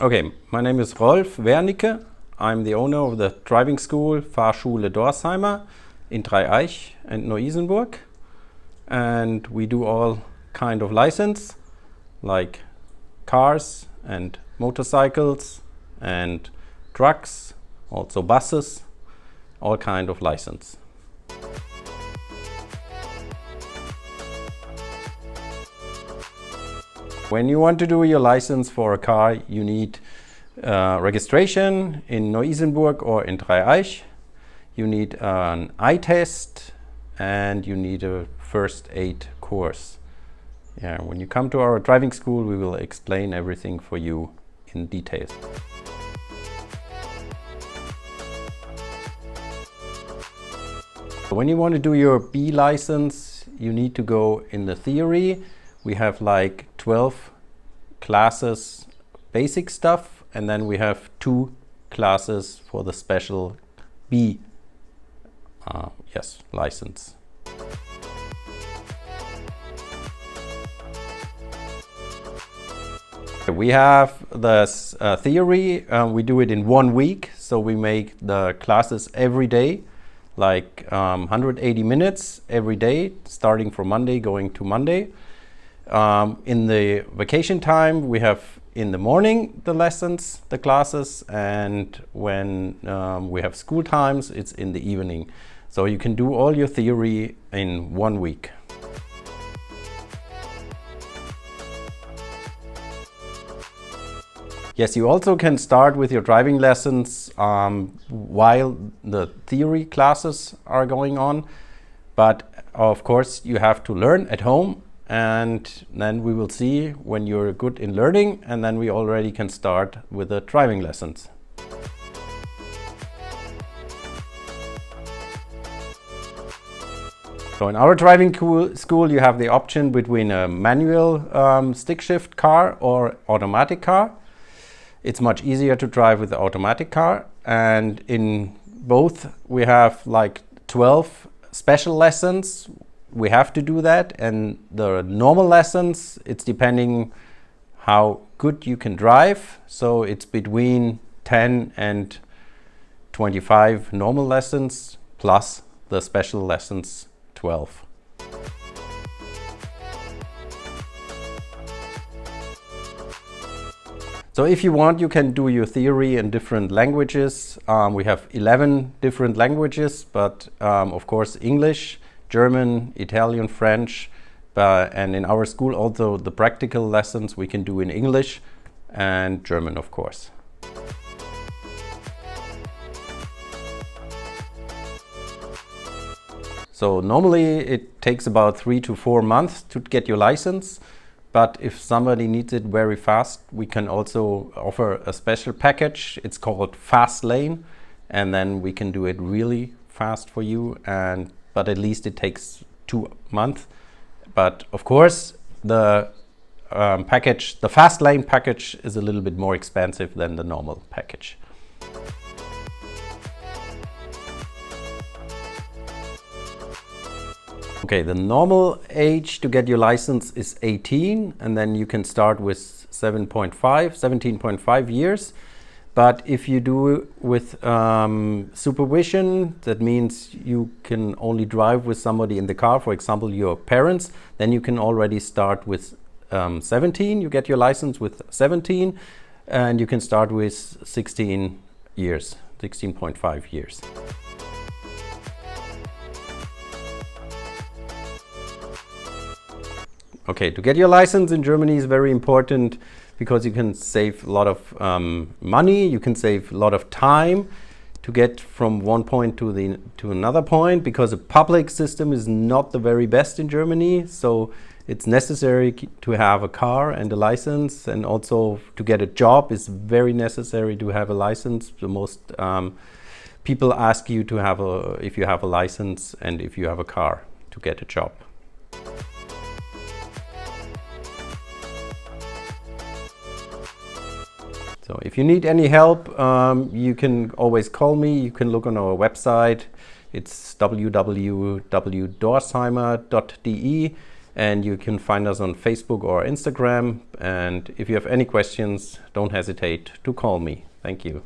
Okay, my name is Rolf Wernicke. I'm the owner of the driving school Fahrschule Dorsheimer in Dreieich and Neu-Isenburg. And we do all kind of license, like cars and motorcycles and trucks, also buses, all kind of license. When you want to do your license for a car, you need registration in Neu-Isenburg or in Dreieich. You need an eye test and you need a first aid course. Yeah, when you come to our driving school, we will explain everything for you in detail. When you want to do your B license, you need to go in the theory. We have like 12 classes basic stuff, and then we have 2 classes for the special B license. We have the theory, we do it in 1 week, so we make the classes every day, like 180 minutes every day, starting from Monday, going to Monday. In the vacation time, we have in the morning the lessons, the classes, and when we have school times, it's in the evening. So you can do all your theory in 1 week. Yes, you also can start with your driving lessons while the theory classes are going on. But of course, you have to learn at home, and then we will see when you're good in learning, and then we already can start with the driving lessons. So in our driving school, you have the option between a manual stick shift car or automatic car. It's much easier to drive with the automatic car, and in both we have like 12 special lessons. We have to do that, and the normal lessons, it's depending how good you can drive, so it's between 10 and 25 normal lessons plus the special lessons 12. So if you want, you can do your theory in different languages. We have 11 different languages, but of course English, German, Italian, French, and in our school also the practical lessons we can do in English and German, of course. So normally it takes about 3 to 4 months to get your license. But if somebody needs it very fast, we can also offer a special package. It's called Fast Lane, and then we can do it really fast for you. But at least it takes 2 months. But of course, the package, the Fast Lane package, is a little bit more expensive than the normal package. Okay, the normal age to get your license is 18, and then you can start with 17.5 years. But if you do it with supervision, that means you can only drive with somebody in the car, for example, your parents, then you can already start with 17. You get your license with 17, and you can start with 16 years, 16.5 years. Okay, to get your license in Germany is very important because you can save a lot of money, you can save a lot of time to get from one point to another point, because the public system is not the very best in Germany. So it's necessary to have a car and a license, and also to get a job is very necessary to have a license. The most people ask you to have if you have a license and if you have a car to get a job. So if you need any help, you can always call me. You can look on our website. It's www.dorsheimer.de, and you can find us on Facebook or Instagram. And if you have any questions, don't hesitate to call me. Thank you.